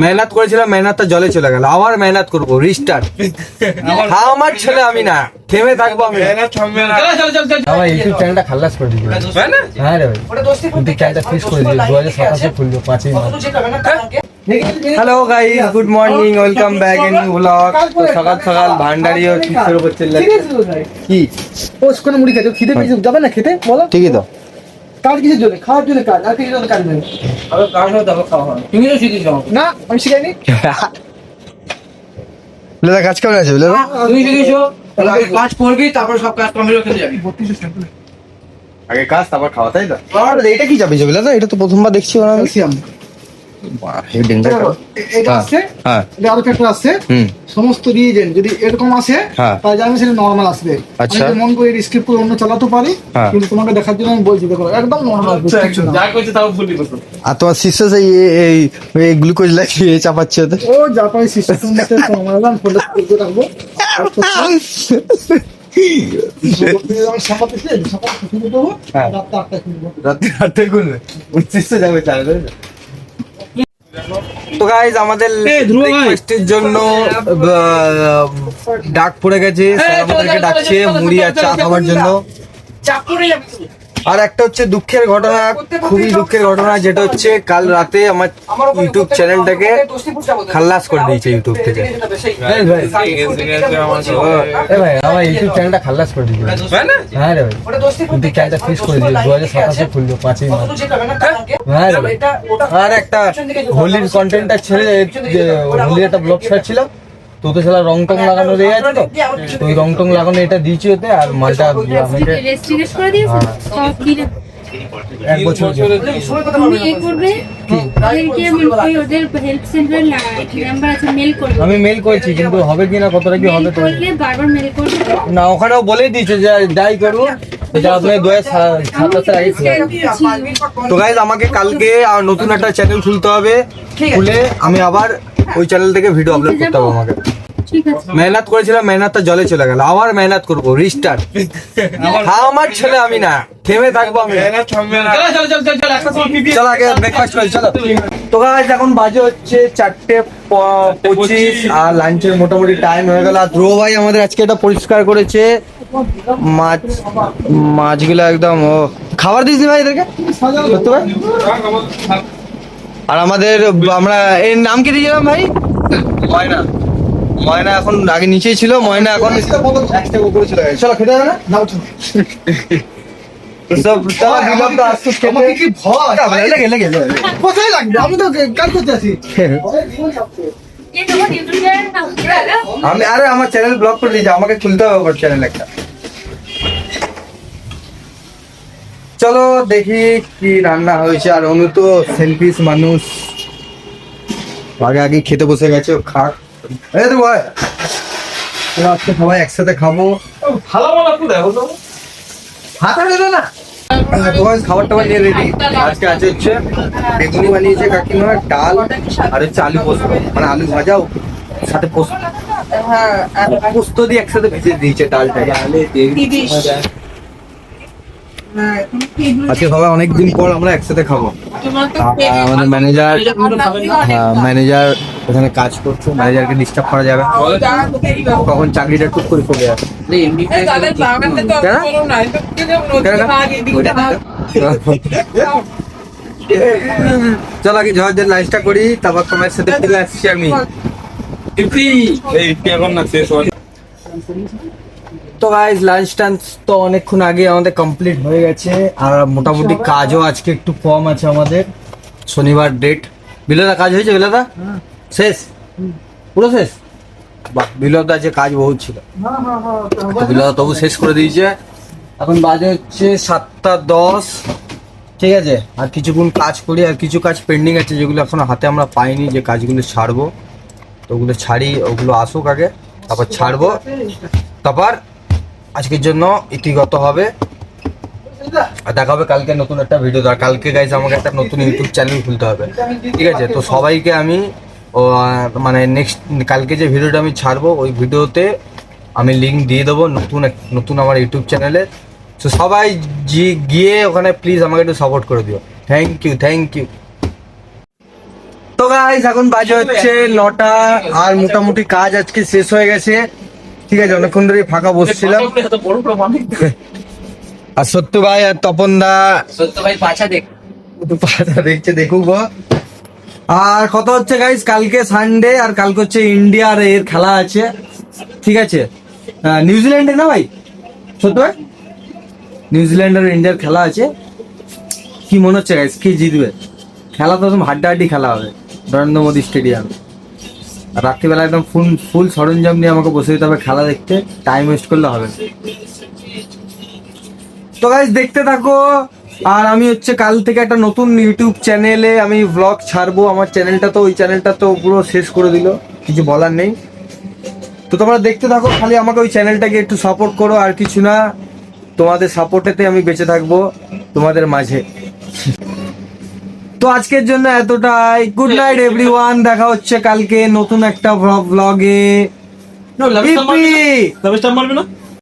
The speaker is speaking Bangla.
মেহনত করেছিলাম, মেহনতটা জলে চলে গেল, আবার মেহনত করবো, রিস্টার্ট। আমার ছেলে আমি না, থেমে থাকবো আমি। আমার ইউটিউব চ্যানেলটা খালাস করে দিবি। হ্যাঁ রে ভাই, ইউটিউব চ্যানেলটা ফিক্স করে দিবি, 2027 খুলবো 5ই মার্চ। Hello guys, good morning, welcome back in blog. তো সকাল সকাল ভান্ডারি ও কিসের উপর চলে কি পোস্ট করে মুড়ি খেতে খিদে পেয়েছে, যাবে না খেতে বলো? ঠিকই তো, কাজ কিসের জন্য? খাওয়ার জন্য কাজ, আর কিসের জন্য কাজ নেই? আরে কাজ হয় তারপর খাওয়া হয়। তুমি তো শিখিয়েছো আমাকে। না, আমি শিখাইনি। লেদা কাজ কেমন আছে লেদা? তুমি শিখিয়েছো, তাহলে আগে কাজ করবি তারপর সব কাজ কমপ্লিট করে যাবি। আগে কাজ তারপর খাওয়া, তাই তো? আর এটা কি যাবে লেদা? এটা তো প্রথমবার দেখছি ওরা। ক্যালসিয়াম এটা আছে, হ্যাঁ এটা আরো ফ্যাক্টর আছে। সমস্ত রিয়েজেন্ট যদি এরকম আসে হ্যাঁ। তাহলে জানি সেটা নরমাল আসবে। আচ্ছা। আমি মন করে স্কিপ করে অন্য চালাতে পারি, হ্যাঁ। কিন্তু তোমাকে দেখার জন্য আমি বলছি, দেখো একদম নরমাল। যা কইছে তাও ভুলই করছো। আর তোমার শিষ্য সেই এই গ্লুকোজ লাগিয়ে চাপাচ্ছে ওদের। ও জাপানি সিস্টেম মতে সমাধান ফটো করে রাখবো। আমি সাপাতে দেবো, হ্যাঁ। রাত 8টায় খুলবো। রাতে খুলবে, শিষ্য যাবে চালে। তো গাইজ আমাদের ব্রেকফাস্টের জন্য ডাক পড়ে গেছে, আমাদেরকে ডাকছে মুড়ি আর চা খাওয়ার জন্য। আর একটা হচ্ছে দুঃখের ঘটনা, খুবই দুঃখের ঘটনা, যেটা হচ্ছে কাল রাতে আমার ইউটিউব চ্যানেলটাকে খাল্লাস করে দিয়েছে ইউটিউব থেকে। ভাই আমার ইউটিউব চ্যানেলটা খাল্লাস করে দিয়েছে। হ্যাঁ রে ভাই, ইউটিউব চ্যানেলটা ফিক্স করে দিয়েছে, 2027 খুলবো 5ই মার্চ। হ্যাঁ রে ভাই, আর একটা হোলির কন্টেন্টটা ছেড়ে, হোলির একটা ব্লগ ছাড়ছিলাম, তো তো শালা রং টং লাগানো দিয়ে আছে, তো ওই রং টং লাগানো এটা দিয়েছি ওতে। আর মালটা রেস্ট্রিক্ট করে দিয়েছে সব দিনে। 1 বছর তুমি এই করবে, ওদেরকে ওই ওদের হেল্প সেন্টারের নাম্বার আছে, মেল করবে। আমি মেল করেছি, কিন্তু হবে কিনা কতটা কি হবে মেল তো করলে বারবার মেল করবে। না, ওখানেও বলেই দিয়েছে যে যাই করবো এটা আপনি 2027 আগে তো গাইজ আমাকে কালকে আর নতুন একটা চ্যানেল খুলতে হবে, খুলে আমি আবার ওই চ্যানেল থেকে ভিডিও আপলোড করতে হবে আমাকে। ঠিক আছে, মেহনত করেছিলাম, মেহনতটা জলে চলে গেল, আবার মেহনত করবো, রিস্টার্ট। আমার ছেলে আমি না, থেমে থাকবো আমি। চলো আগে ব্রেকফাস্ট করি, চলো। তো গাইজ এখন বাজে হচ্ছে 4:25 আর লাঞ্চের মোটামুটি টাইম হয়ে গেল। আর ধ্রুব ভাই আমাদের আজকে এটা পরিষ্কার করেছে, মাছগুলো একদম খাবার দিয়েছি ভাই এদেরকে, সত্যি ভাই। আর আমাদের আমরা এর নাম কি দিয়েছিলাম ভাই? ময়না। ময়না এখন আগে নিচেই ছিল, ময়না এখন একটা উপরে চলে গেছে। চলো খেতে হবে না? সব দিলাম তো আসতো আমাকে কি ভয়? লেগে লেগে কোথায় লাগবে? আমি তো কাজ করতে আছি। এই তোমার ইউটিউব চ্যানেল নাও। আমি আরে আমার চ্যানেল ব্লক করে দিয়েছে, আমাকে খুলতে হবে আবার চ্যানেল একটা। চলো দেখি কি রান্না হয়েছে। আর অনু তো সেলফিশ মানুষ, আগে আগে খেতে বসে গেছে, খাক। এই তো ভাই, আজকে সবাই একসাথে খাবো। ভালো ভালো একটু দেখো তো। হাতে দিল না তোমার খাবার টাবার নিয়ে রেডি। আজকে আছে হচ্ছে বেগুনি বানিয়েছে কাকিমা, ডাল আর হচ্ছে আলু পোস্ত, মানে আলু ভাজাও সাথে পোস্ত, পোস্ত দিয়ে একসাথে ভেজে দিয়েছে ডালটা। আজকে সবাই অনেকদিন পর আমরা একসাথে খাবো। আমাদের ম্যানেজার, ম্যানেজার ওখানে কাজ করছে, ম্যানেজারকে ডিস্টার্ব করা যাবে, কখন চাকরিটা টুক করে চলে যাবে। চল আগে ঝড় লাঞ্চটা করি, তারপর তোমার সাথে ফিরে আসছি আমি। তো গাইজ লাঞ্চ টাঞ্চ তো অনেকক্ষণ আগে আমাদের কমপ্লিট হয়ে গেছে। আর মোটামুটি কাজও আজকে একটু কম আছে আমাদের, শনিবার ডেট। বিলদা কাজ হয়েছে? বিলদা শেষ, পুরো শেষ? বাহ, বিলদা যে কাজ বহুত ছিল, বিলদা তবু শেষ করে দিয়েছে। এখন বাজে হচ্ছে 7:10, ঠিক আছে। আর কিছুক্ষণ কাজ করি, আর কিছু কাজ পেন্ডিং আছে যেগুলো এখনো হাতে আমরা পাইনি, যে কাজগুলো ছাড়বো। তো ওগুলো ছাড়ি, ওগুলো আসুক আগে, তারপর ছাড়বো, তারপর আজকের জন্য ইতিগত হবে। আর দেখা হবে কালকে নতুন একটা ভিডিও। আর কালকে গাইজ আমাকে একটা নতুন ইউটিউব চ্যানেল খুলতে হবে, ঠিক আছে। তো সবাইকে আমি মানে নেক্সট কালকে যে ভিডিওটা আমি ছাড়বো, ওই ভিডিওতে আমি লিঙ্ক দিয়ে দেবো নতুন আমার ইউটিউব চ্যানেলে। তো সবাই গিয়ে ওখানে প্লিজ আমাকে একটু সাপোর্ট করে দিও। Thank you, thank you. তো গাইস এখন বাজে হচ্ছে 9টা আর মোটামুটি কাজ আজকে শেষ হয়ে গেছে। ঠিক আছে, অনেকক্ষণ ধরে ফাঁকা বসছিলাম। আর সত্য ভাই আর তপন দা সত্য ভাই পাছা দেখ পাতা দেখছে, দেখুক গো। আর কথা হচ্ছে গাইস, কালকে সানডে আর কালকে হচ্ছে ইন্ডিয়া আর এর খেলা আছে। ঠিক আছে, নিউজিল্যান্ডে না ভাই সত্য ভাই, নিউজিল্যান্ড আর ইন্ডিয়ার খেলা আছে। কি মনে হচ্ছে গাইস, কি জিতবে? খেলা তো একদম হাড্ডাহাড্ডি খেলা হবে নরেন্দ্র মোদী স্টেডিয়াম। আর রাত্রিবেলা একদম ফুল সরঞ্জাম নিয়ে আমাকে বসে দিতে হবে খেলা দেখতে, টাইম ওয়েস্ট করলে হবে না। তো গাইস দেখতে থাকো। আর আমি হচ্ছে কাল থেকে একটা নতুন ইউটিউব চ্যানেলে আমি ব্লগ ছাড়বো। আমার চ্যানেলটা তো, ওই চ্যানেলটা তো পুরো শেষ করে দিল, কিছু বলার নেই। তো তোমরা দেখতে থাকো, খালি আমাকে ওই চ্যানেলটাকে একটু সাপোর্ট করো, আর কিছু না। তোমাদের সাপোর্টেতে আমি বেঁচে থাকবো তোমাদের মাঝে। তো আজকের জন্য এতটাই। গুড নাইট এভরিওয়ান, দেখা হচ্ছে কালকে নতুন একটা ব্লগে। লাভ স্টাম্প মারবি না?